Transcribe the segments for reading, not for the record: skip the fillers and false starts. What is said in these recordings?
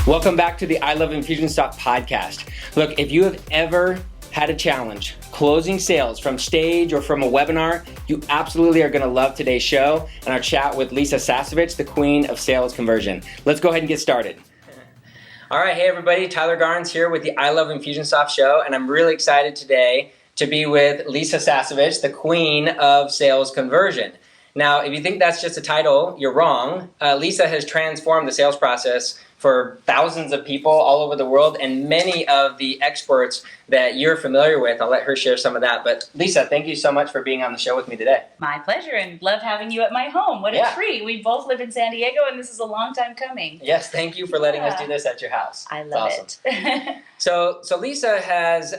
Welcome back to the I Love Infusionsoft podcast. Look, if you have ever had a challenge closing sales from stage or from a webinar, you absolutely are going to love today's show and our chat with Lisa Sasevich, the queen of sales conversion. Let's go ahead and get started. All right, hey everybody, Tyler Garnes here with the I Love Infusionsoft show, and I'm really excited today to be with Lisa Sasevich, the queen of sales conversion. Now, if you think that's just a title, you're wrong. Lisa has transformed the sales process for thousands of people all over the world, and many of the experts that you're familiar with. I'll let her share some of that. But Lisa, thank you so much for being on the show with me today. My pleasure, and love having you at my home. What a treat. We both live in San Diego, and this is a long time coming. Yes, thank you for letting us do this at your house. I love it. So Lisa has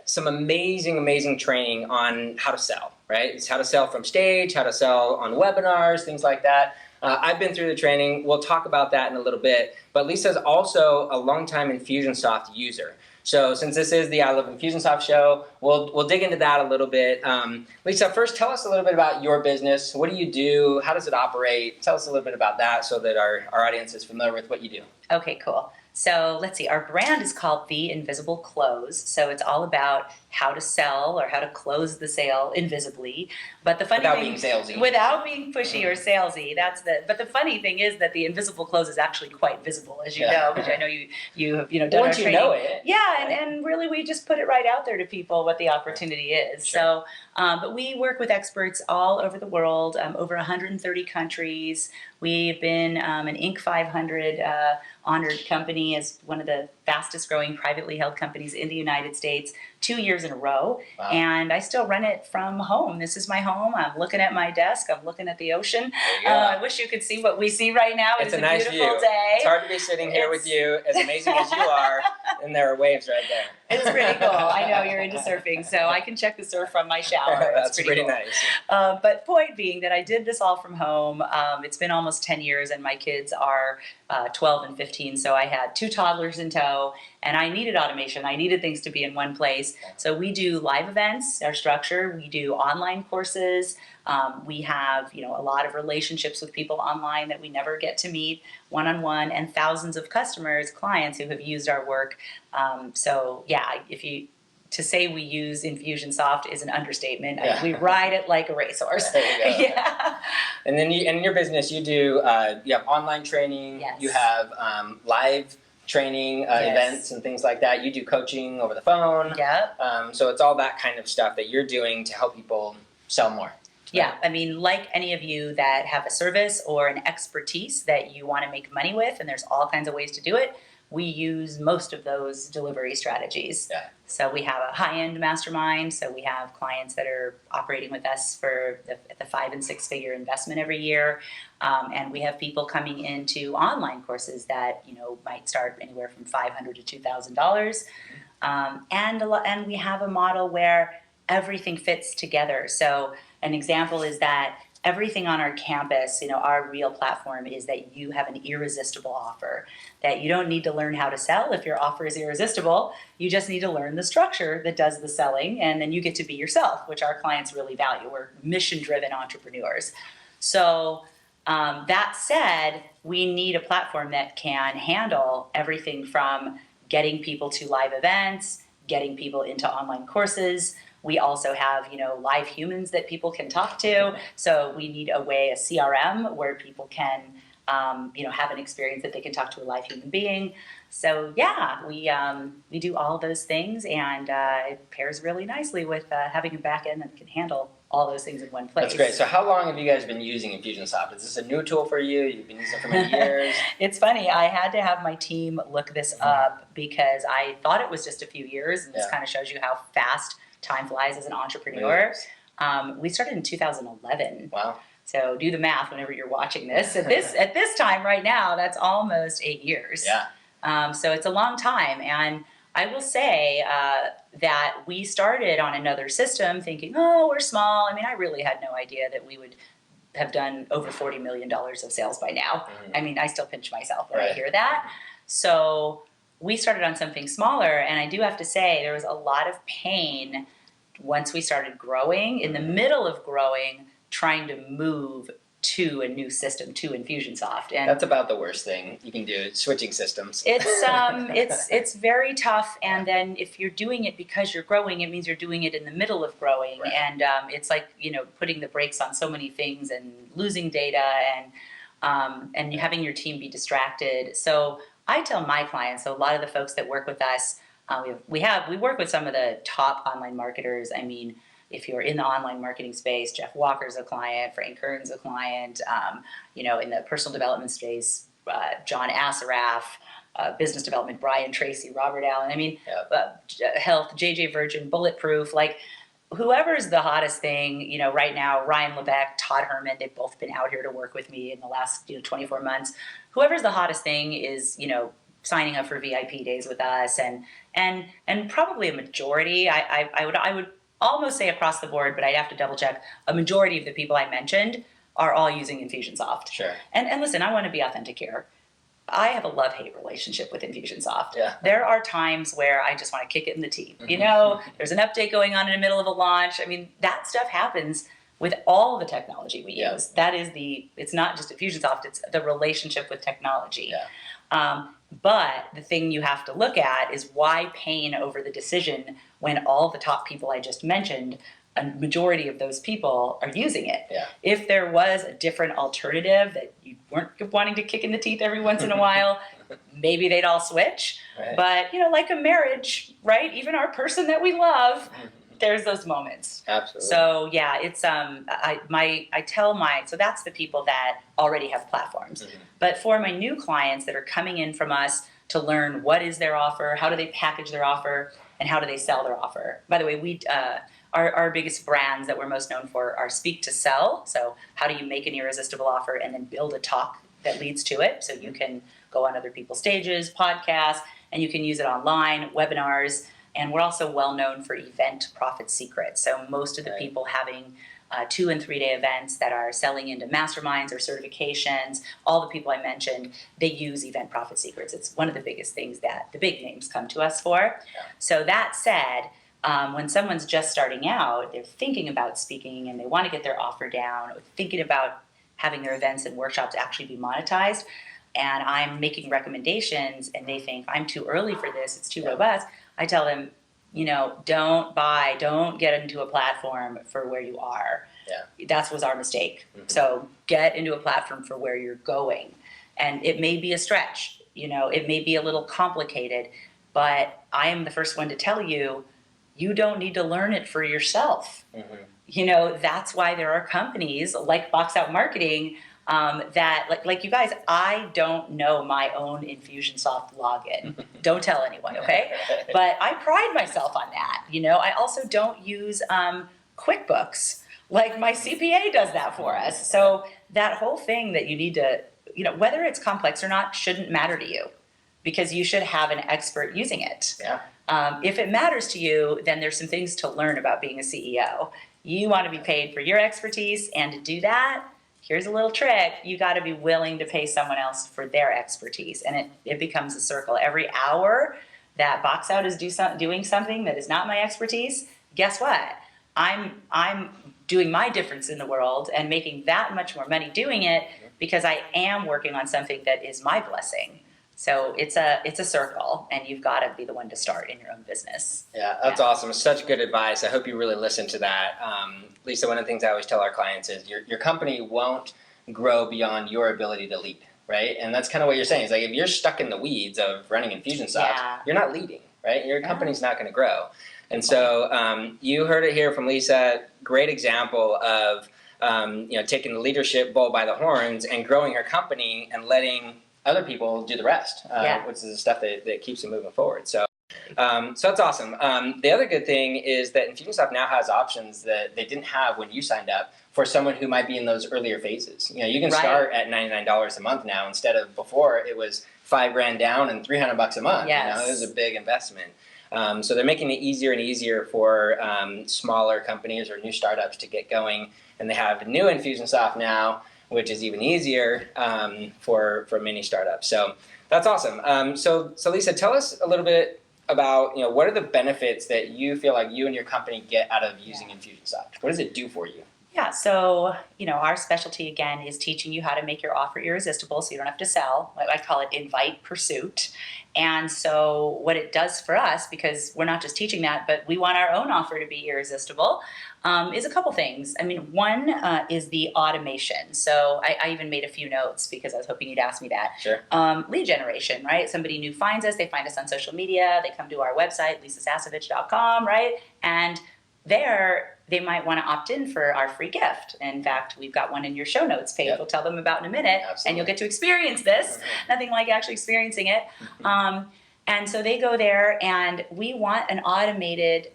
some amazing training on how to sell, right? It's how to sell from stage, how to sell on webinars, things like that. I've been through the training. We'll talk about that in a little bit. But Lisa's also a longtime Infusionsoft user. So since this is the I Love Infusionsoft show, we'll dig into that a little bit. Lisa, first tell us a little bit about your business. What do you do? How does it operate? Tell us a little bit about that so that our audience is familiar with what you do. Okay, cool. So let's see, our brand is called The Invisible Close. So it's all about how to sell or how to close the sale invisibly. But the funny without thing, being salesy. Without being pushy or salesy. But the funny thing is that the invisible close is actually quite visible, as you know, because I know you have done once our training. You know it. Yeah, and really we just put it right out there to people what the opportunity is. Sure. So, but we work with experts all over the world, over 130 countries. We've been an Inc. 500 honored company as one of the fastest growing privately held companies in the United States 2 years in a row. Wow. And I still run it from home. This is my home. I'm looking at my desk. I'm looking at the ocean. I wish you could see what we see right now. It's a nice beautiful view. day. It's hard to be sitting here with you, as amazing as you are, and there are waves right there. It's pretty cool. I know you're into surfing, so I can check the surf from my shower. That's pretty cool. Nice. But point being that I did this all from home. It's been almost 10 years, and my kids are 12 and 15, so I had 2 toddlers in tow, and I needed automation. I needed things to be in one place. So we do live events, our structure. We do online courses. We have, a lot of relationships with people online that we never get to meet one-on-one, and thousands of customers, clients who have used our work. To say we use Infusionsoft is an understatement. Yeah. We ride it like a racehorse. There you go. Yeah. And then in your business, you do you have online training. Yes. You have live training events and things like that. You do coaching over the phone. Yeah. So it's all that kind of stuff that you're doing to help people sell more. Yeah, I mean, like any of you that have a service or an expertise that you want to make money with, and there's all kinds of ways to do it, we use most of those delivery strategies. Yeah. So we have a high-end mastermind, so we have clients that are operating with us for the 5- and 6-figure investment every year, and we have people coming into online courses that might start anywhere from $500 to $2,000, and we have a model where everything fits together. So an example is that everything on our campus, our real platform is that you have an irresistible offer, that you don't need to learn how to sell. If your offer is irresistible, you just need to learn the structure that does the selling, and then you get to be yourself, which our clients really value. We're mission-driven entrepreneurs. So that said, we need a platform that can handle everything from getting people to live events, getting people into online courses. We also have, live humans that people can talk to. So we need a CRM where people can, have an experience that they can talk to a live human being. So yeah, we do all those things, and it pairs really nicely with having a back end that can handle all those things in one place. That's great. So how long have you guys been using Infusionsoft? Is this a new tool for you? You've been using it for many years? It's funny. I had to have my team look this up because I thought it was just a few years, and this kind of shows you how fast time flies as an entrepreneur. We started in 2011. Wow. So do the math whenever you're watching this. At this time right now, that's almost 8 years. Yeah. So it's a long time. And I will say that we started on another system thinking, we're small. I mean, I really had no idea that we would have done over $40 million of sales by now. Mm-hmm. I mean, I still pinch myself when I hear that. So we started on something smaller, and I do have to say there was a lot of pain once we started growing. In the middle of growing, trying to move to a new system, to Infusionsoft. And that's about the worst thing you can do, switching systems. It's very tough. And then if you're doing it because you're growing, it means you're doing it in the middle of growing. Right. And it's like, putting the brakes on so many things and losing data and having your team be distracted. So I tell my clients, so a lot of the folks that work with us, we work with some of the top online marketers. I mean, if you're in the online marketing space, Jeff Walker's a client, Frank Kern's a client, in the personal development space, John Assaraf, business development, Brian Tracy, Robert Allen. I mean, health, JJ Virgin, Bulletproof, like whoever's the hottest thing, right now, Ryan Lebeck, Todd Herman, they've both been out here to work with me in the last 24 months. Whoever's the hottest thing is, signing up for VIP days with us, and probably a majority, I would almost say across the board, but I'd have to double check. A majority of the people I mentioned are all using Infusionsoft. Sure. And listen, I want to be authentic here. I have a love-hate relationship with Infusionsoft. Yeah. There are times where I just want to kick it in the teeth. There's an update going on in the middle of a launch. I mean, that stuff happens with all the technology we use. That is it's not just Infusionsoft, it's the relationship with technology. Yeah. But the thing you have to look at is why pain over the decision when all the top people I just mentioned, a majority of those people are using it. Yeah. If there was a different alternative that you weren't wanting to kick in the teeth every once in a while, maybe they'd all switch. Right. But, like a marriage, right? Even our person that we love, there's those moments. Absolutely. So yeah, it's so that's the people that already have platforms. Mm-hmm. But for my new clients that are coming in from us to learn what is their offer, how do they package their offer, and how do they sell their offer. By the way, our biggest brands that we're most known for are Speak to Sell. So how do you make an irresistible offer and then build a talk that leads to it? So you can go on other people's stages, podcasts, and you can use it online, webinars. And we're also well known for event profit secrets. So most of the people having 2 and 3 day events that are selling into masterminds or certifications, all the people I mentioned, they use event profit secrets. It's one of the biggest things that the big names come to us for. Yeah. So that said, when someone's just starting out, they're thinking about speaking and they want to get their offer down, or thinking about having their events and workshops actually be monetized, and I'm making recommendations and they think I'm too early for this, it's too robust, I tell them, don't get into a platform for where you are. Yeah. That was our mistake. Mm-hmm. So get into a platform for where you're going. And it may be a stretch, it may be a little complicated, but I am the first one to tell you, you don't need to learn it for yourself. Mm-hmm. That's why there are companies like Box Out Marketing that, like you guys, I don't know my own Infusionsoft login. Don't tell anyone, okay? But I pride myself on that. I also don't use QuickBooks. Like my CPA does that for us. So that whole thing that you need to, whether it's complex or not, shouldn't matter to you, because you should have an expert using it. Yeah. If it matters to you, then there's some things to learn about being a CEO. You want to be paid for your expertise, and to do that, here's a little trick. You got to be willing to pay someone else for their expertise. And it becomes a circle. Every hour that Box Out is doing something that is not my expertise, guess what? I'm doing my difference in the world and making that much more money doing it because I am working on something that is my blessing. So it's a circle, and you've got to be the one to start in your own business. Yeah, that's awesome. Such good advice. I hope you really listen to that. Lisa, one of the things I always tell our clients is your company won't grow beyond your ability to lead, right? And that's kind of what you're saying. It's like if you're stuck in the weeds of running Infusionsoft, you're not leading, right? Your company's not going to grow. And so you heard it here from Lisa. Great example of taking the leadership bull by the horns and growing her company and letting other people do the rest, which is the stuff that keeps it moving forward. So that's awesome. The other good thing is that Infusionsoft now has options that they didn't have when you signed up for someone who might be in those earlier phases. You can start at $99 a month now instead of before it was $5,000 down and $300 a month. Yes. It was a big investment. So they're making it easier and easier for smaller companies or new startups to get going. And they have new Infusionsoft now, which is even easier for many startups. So that's awesome. So Lisa, tell us a little bit about what are the benefits that you feel like you and your company get out of using Infusionsoft? What does it do for you? Yeah, so our specialty again is teaching you how to make your offer irresistible, so you don't have to sell. I call it invite pursuit. And so what it does for us, because we're not just teaching that, but we want our own offer to be irresistible, is a couple things. I mean, one is the automation. So I even made a few notes because I was hoping you'd ask me that. Sure. Lead generation, right? Somebody new finds us, they find us on social media, they come to our website, lisasassovich.com, right? And there, they might want to opt in for our free gift. In fact, we've got one in your show notes page. We'll tell them about in a minute. Absolutely. And you'll get to experience this. Nothing like actually experiencing it. And so they go there, and we want an automated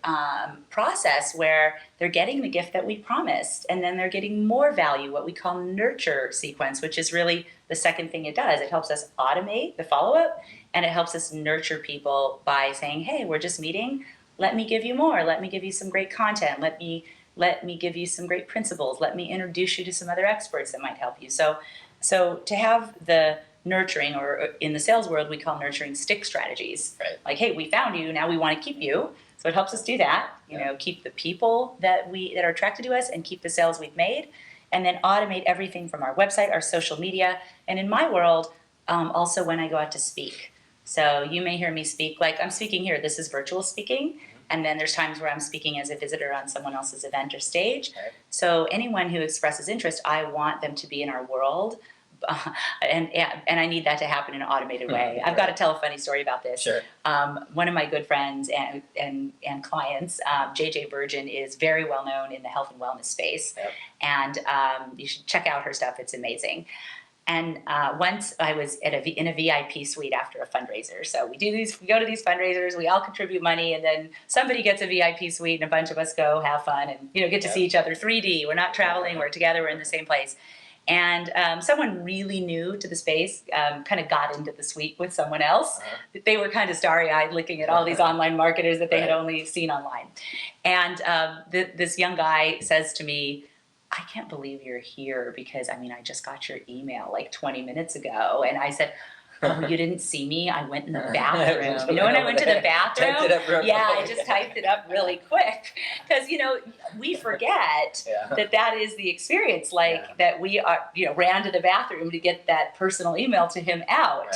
process where they're getting the gift that we promised, and then they're getting more value, what we call nurture sequence, which is really the second thing it does. It helps us automate the follow-up, and it helps us nurture people by saying, hey, we're just meeting. Let me give you more. Let me give you some great content. Let me give you some great principles. Let me introduce you to some other experts that might help you. So to have the nurturing, or in the sales world, we call nurturing stick strategies. Right. Like, hey, we found you. Now we want to keep you. So it helps us do that. Keep the people that are attracted to us, and keep the sales we've made, and then automate everything from our website, our social media, and in my world, also when I go out to speak. So you may hear me speak like I'm speaking here. This is virtual speaking. And then there's times where I'm speaking as a visitor on someone else's event or stage. Right. So anyone who expresses interest, I want them to be in our world. And I need that to happen in an automated way. I've got to tell a funny story about this. Sure. One of my good friends and clients, JJ Virgin, is very well known in the health and wellness space. Yep. And you should check out her stuff. It's amazing. And once I was in a VIP suite after a fundraiser. So we go to these fundraisers, we all contribute money, and then somebody gets a VIP suite, and a bunch of us go have fun and get to see each other 3D. We're not traveling, we're together, we're in the same place. And someone really new to the space kind of got into the suite with someone else. They were kind of starry-eyed looking at all these online marketers that they had only seen online. And this young guy says to me, I can't believe you're here because, I just got your email like 20 minutes ago. And I said, oh, you didn't see me? I went in the bathroom. When I went to the bathroom? Typed it up real quick. I just typed it up really quick. Because, we forget that is the experience. That we are, ran to the bathroom to get that personal email to him out.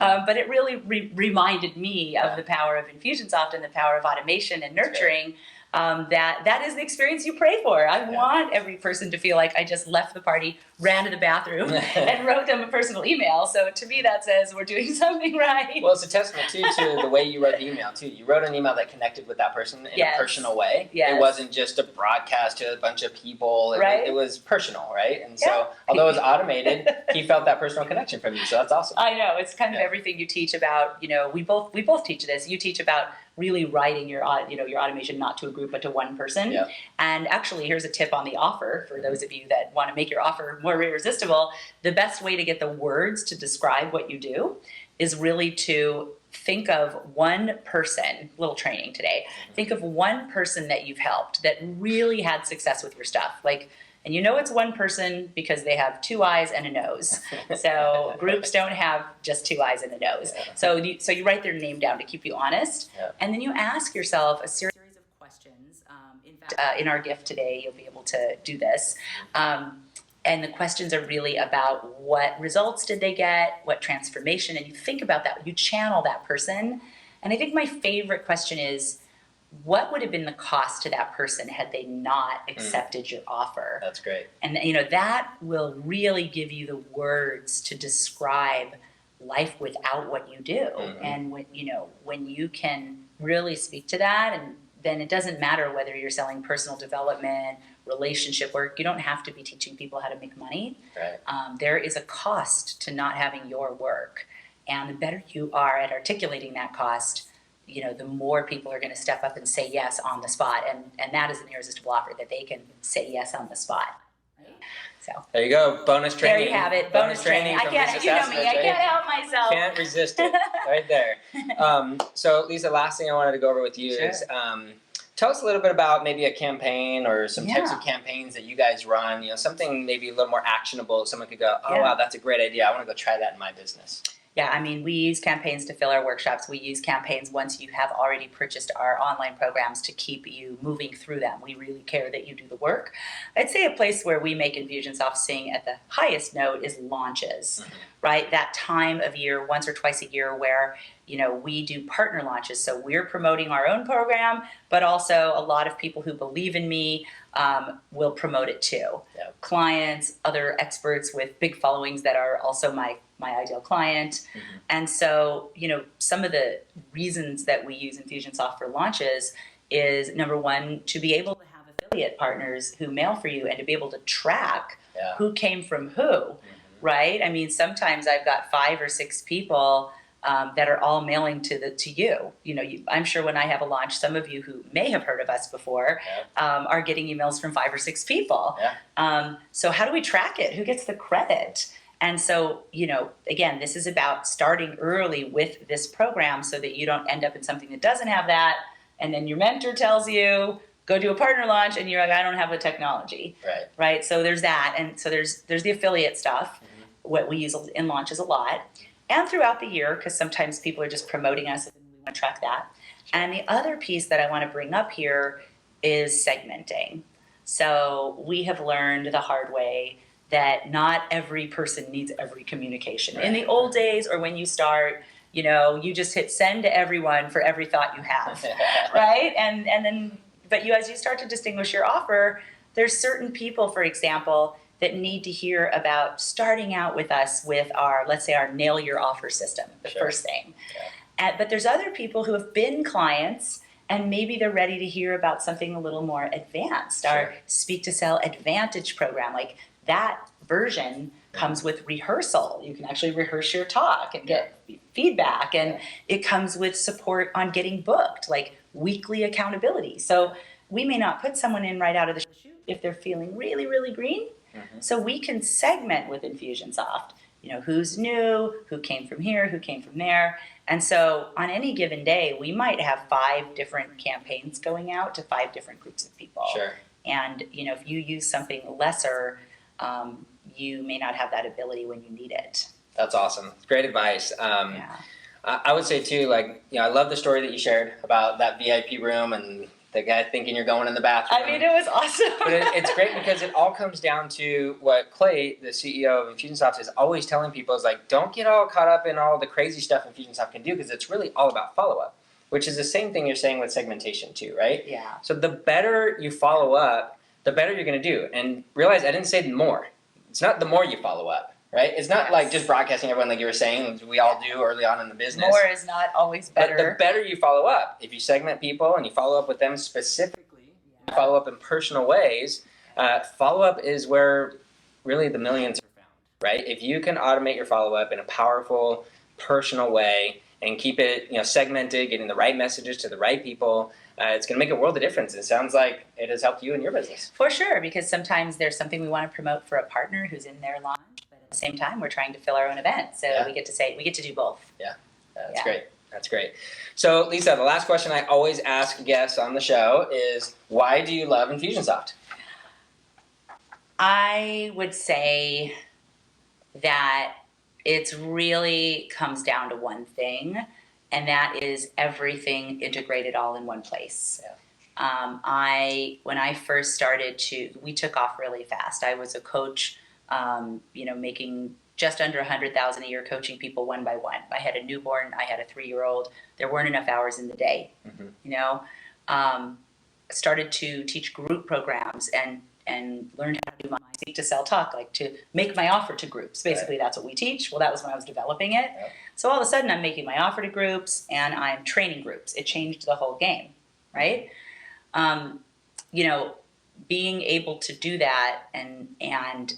Right. But it really reminded me of the power of Infusionsoft and the power of automation and nurturing. That is the experience you pray for. I want every person to feel like I just left the party, ran to the bathroom, and wrote them a personal email. So to me, that says we're doing something right. Well, it's a testament, too, to the way you wrote the email, too. You wrote an email that connected with that person in a personal way. Yes. It wasn't just a broadcast to a bunch of people. It was personal, right? And so, although it was automated, he felt that personal connection from you. So that's awesome. I know. It's kind of everything you teach about, we both teach this. You teach about really writing your automation not to a group but to one person. Yep. And actually, here's a tip on the offer for those of you that want to make your offer more irresistible. The best way to get the words to describe what you do is really to think of one person, little training today, think of one person that you've helped that really had success with your stuff. And it's one person because they have 2 eyes and a nose. So groups don't have just 2 eyes and a nose. So you write their name down to keep you honest. And then you ask yourself a series of questions. In fact, in our gift today, you'll be able to do this. And the questions are really about what results did they get, what transformation, and you think about that. You channel that person. And I think my favorite question is, what would have been the cost to that person had they not accepted your offer? That's great. And that will really give you the words to describe life without what you do. And when you can really speak to that, and then it doesn't matter whether you're selling personal development, relationship work. You don't have to be teaching people how to make money. Right. There is a cost to not having your work, and the better you are at articulating that cost, the more people are going to step up and say yes on the spot. And that is an irresistible offer, that they can say yes on the spot. Right? So there you go. Bonus training. There you have it. Bonus training. I can't, Lisa you know Sass, me. I can't help myself. Can't resist it. Right there. So Lisa, last thing I wanted to go over with you is tell us a little bit about maybe a campaign or some types of campaigns that you guys run. Something maybe a little more actionable. Someone could go, oh wow, that's a great idea. I want to go try that in my business. Yeah, I mean, we use campaigns to fill our workshops. We use campaigns once you have already purchased our online programs to keep you moving through them. We really care that you do the work. I'd say a place where we make Infusionsoft sing at the highest note is launches, right? That time of year, once or twice a year, where we do partner launches. So we're promoting our own program, but also a lot of people who believe in me will promote it too. Yeah. Clients, other experts with big followings that are also my ideal client. And so, some of the reasons that we use Infusionsoft for launches is, number one, to be able to have affiliate partners who mail for you and to be able to track who came from who, right? I mean, sometimes I've got 5 or 6 people that are all mailing to you. I'm sure when I have a launch, some of you who may have heard of us before are getting emails from 5 or 6 people. So how do we track it? Who gets the credit? And so, again, this is about starting early with this program so that you don't end up in something that doesn't have that. And then your mentor tells you, go do a partner launch, and you're like, I don't have the technology. Right. So there's that. And so there's the affiliate stuff, what we use in launches a lot. And throughout the year, because sometimes people are just promoting us and we want to track that. And the other piece that I want to bring up here is segmenting. So we have learned the hard way that not every person needs every communication. In the old days, or when you start, you just hit send to everyone for every thought you have, right? And then, but as you start to distinguish your offer, there's certain people, for example, that need to hear about starting out with us with our, let's say, our nail your offer system, the first thing. But there's other people who have been clients and maybe they're ready to hear about something a little more advanced. Our Speak to Sell Advantage program, like that version comes with rehearsal. You can actually rehearse your talk and get feedback, and it comes with support on getting booked, like weekly accountability. So we may not put someone in right out of the chute if they're feeling really, really green. So we can segment with Infusionsoft, who's new, who came from here, who came from there. And so on any given day, we might have 5 different campaigns going out to 5 different groups of people. And, if you use something lesser, you may not have that ability when you need it. That's awesome. Great advice. I would say too, I love the story that you shared about that VIP room and the guy thinking you're going in the bathroom. I mean, it was awesome. But it's great because it all comes down to what Clay, the CEO of Infusionsoft, is always telling people is don't get all caught up in all the crazy stuff Infusionsoft can do, because it's really all about follow-up, which is the same thing you're saying with segmentation too, right? Yeah. So the better you follow up, the better you're going to do. And realize I didn't say more. It's not the more you follow up, right? It's not like just broadcasting everyone like you were saying, we all do early on in the business. More is not always better. But the better you follow up, if you segment people and you follow up with them specifically, follow up in personal ways, follow-up is where really the millions are found, right? If you can automate your follow-up in a powerful, personal way and keep it segmented, getting the right messages to the right people, it's going to make a world of difference. It sounds like it has helped you in your business. For sure, because sometimes there's something we want to promote for a partner who's in their launch, but at the same time, we're trying to fill our own event. So we get to do both. That's great. That's great. So, Lisa, the last question I always ask guests on the show is, why do you love Infusionsoft? I would say that it really comes down to one thing, and that is everything integrated all in one place. When I first started we took off really fast. I was a coach, making just under $100,000 a year, coaching people one by one. I had a newborn, I had a 3-year-old. There weren't enough hours in the day. Started to teach group programs and learned how to do my Speak to Sell talk, like to make my offer to groups. Basically, that's what we teach. Well, that was when I was developing it. So all of a sudden, I'm making my offer to groups and I'm training groups. It changed the whole game, right? Being able to do that and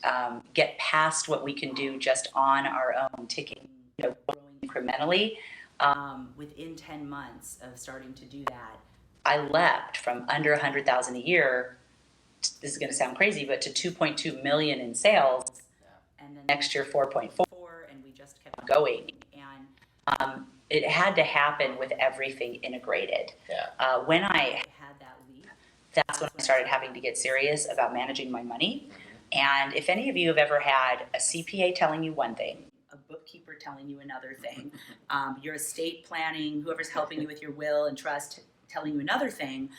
get past what we can do just on our own, taking, growing incrementally. Within 10 months of starting to do that, I leapt from under 100,000 a year. This is going to sound crazy, but to 2.2 million in sales, and then next year 4.4, and we just kept going. And it had to happen with everything integrated. When I had that leap, that's when I started having to get serious about managing my money. And if any of you have ever had a CPA telling you one thing, a bookkeeper telling you another thing. Your estate planning, whoever's helping you with your will and trust, telling you another thing.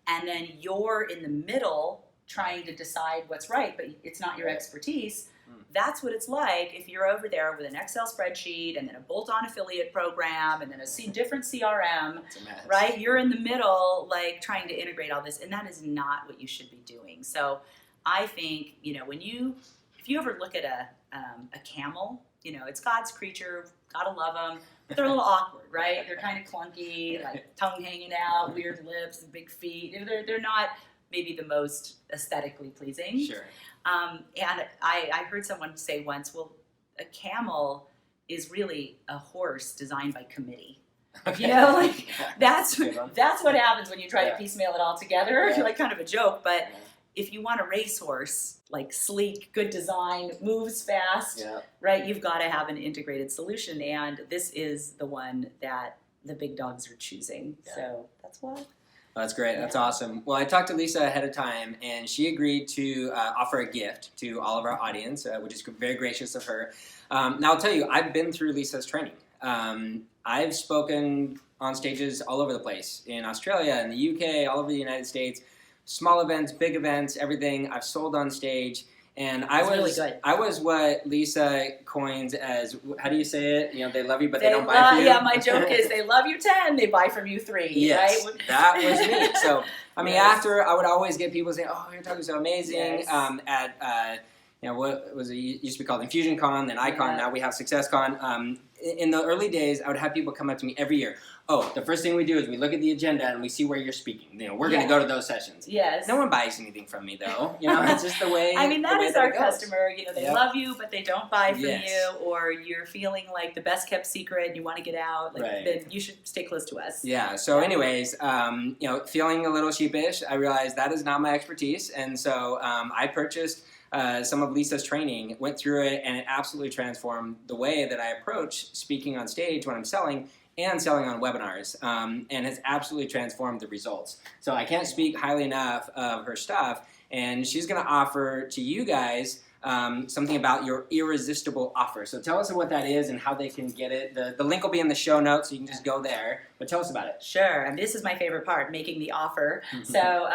And then you're in the middle trying to decide what's right, but it's not your expertise. That's what it's like if you're over there with an Excel spreadsheet and then a bolt-on affiliate program and then a different CRM, right? You're in the middle, like trying to integrate all this, and that is not what you should be doing. So I think, you know, if you ever look at a camel, you know, it's God's creature, gotta love them, but they're a little awkward, right? They're kind of clunky, like tongue hanging out, weird lips, big feet. They're not maybe the most aesthetically pleasing. Sure. And I heard someone say once, well, a camel is really a horse designed by committee. Okay. You know, like that's what happens when you try to piecemeal it all together. Like kind of a joke, but if you want a racehorse, like sleek, good design, moves fast, right? You've got to have an integrated solution, and this is the one that the big dogs are choosing. So that's why. That's great. That's awesome. Well, I talked to Lisa ahead of time, and she agreed to offer a gift to all of our audience, which is very gracious of her. Now, I'll tell you, I've been through Lisa's training. I've spoken on stages all over the place, in Australia, in the UK, all over the United States, small events, big events, everything. I've sold on stage. And I was what Lisa coins as, how do you say it? You know, they love you, but they don't buy from you. Yeah, my joke is they love you 10, they buy from you 3. Yes, right? That was me. So, I mean, after, I would always get people saying, oh, your talk is so amazing. You know, what was it? Used to be called Infusioncon, then Icon, now we have SuccessCon. In the early days, I would have people come up to me every year. Oh, the first thing we do is we look at the agenda and we see where you're speaking. You know, we're going to go to those sessions. Yes. No one buys anything from me, though. You know, it's just the way. I mean, that is our customer. You know, they love you, but they don't buy from you, or you're feeling like the best kept secret and you want to get out. Like, then you should stay close to us. Yeah. So, anyways, you know, feeling a little sheepish, I realized that is not my expertise, and so I purchased some of Lisa's training, went through it, and it absolutely transformed the way that I approach speaking on stage when I'm selling and selling on webinars, and has absolutely transformed the results. So I can't speak highly enough of her stuff, and she's going to offer to you guys something about your irresistible offer. So tell us what that is and how they can get it. The link will be in the show notes, so you can just go there. But tell us about it. Sure. And this is my favorite part, making the offer. So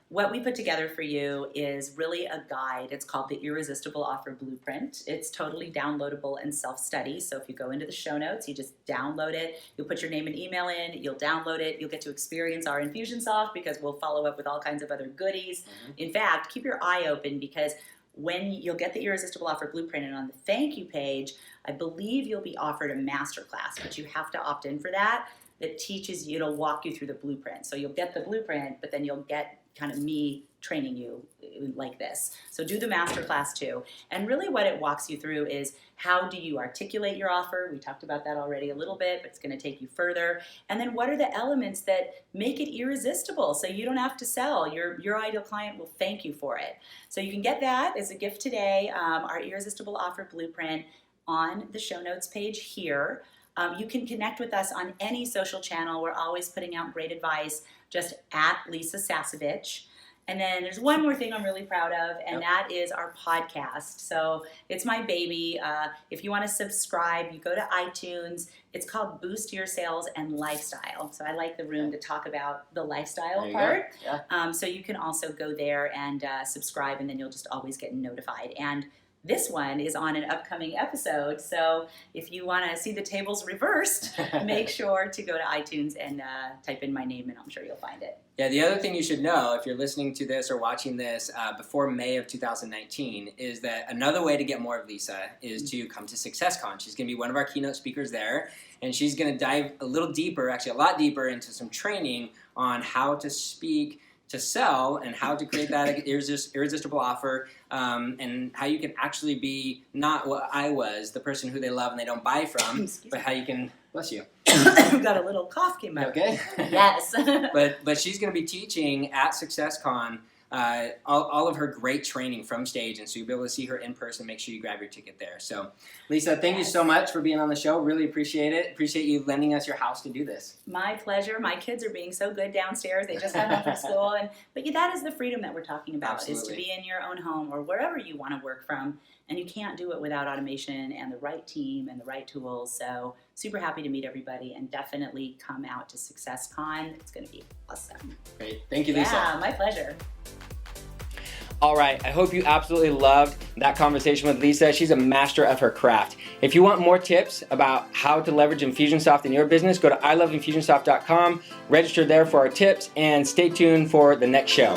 what we put together for you is really a guide. It's called the Irresistible Offer Blueprint. It's totally downloadable and self-study. So if you go into the show notes, you just download it. You'll put your name and email in. You'll download it. You'll get to experience our Infusionsoft because we'll follow up with all kinds of other goodies. In fact, keep your eye open because when you'll get the Irresistible Offer Blueprint, and on the thank you page, I believe you'll be offered a masterclass, but you have to opt in for that. That teaches you, it'll walk you through the blueprint. So you'll get the blueprint, but then you'll get kind of me training you like this. So do the masterclass too. And really what it walks you through is how do you articulate your offer? We talked about that already a little bit, but it's going to take you further. And then what are the elements that make it irresistible so you don't have to sell? Your ideal client will thank you for it. So you can get that as a gift today, our Irresistible Offer Blueprint on the show notes page here. You can connect with us on any social channel. We're always putting out great advice, just at Lisa Sassovich. And then there's one more thing I'm really proud of, and that is our podcast. So it's my baby. If you want to subscribe, you go to iTunes. It's called Boost Your Sales and Lifestyle. So I like the room to talk about the lifestyle part. So you can also go there and subscribe, and then you'll just always get notified. And this one is on an upcoming episode, so if you want to see the tables reversed, make sure to go to iTunes and type in my name, and I'm sure you'll find it. Yeah, the other thing you should know, if you're listening to this or watching this before May of 2019, is that another way to get more of Lisa is to come to SuccessCon. She's going to be one of our keynote speakers there, and she's going to dive a little deeper, actually a lot deeper, into some training on how to speak to sell and how to create that irresistible offer, and how you can actually be not what I was, the person who they love and they don't buy from, but how you can, bless you. Got a little cough came out. Okay. Yes. But she's going to be teaching at SuccessCon all of her great training from stage, and so you'll be able to see her in person. Make sure you grab your ticket there. So, Lisa, thank you so much for being on the show. Really appreciate it. Appreciate you lending us your house to do this. My pleasure. My kids are being so good downstairs. They just got home from school, but that is the freedom that we're talking about. Absolutely. Is to be in your own home or wherever you want to work from And you can't do it without automation and the right team and the right tools. So super happy to meet everybody, and definitely come out to SuccessCon. It's going to be awesome. Great. Thank you, Lisa. Yeah, my pleasure. All right, I hope you absolutely loved that conversation with Lisa. She's a master of her craft. If you want more tips about how to leverage Infusionsoft in your business, go to iloveinfusionsoft.com, register there for our tips, and stay tuned for the next show.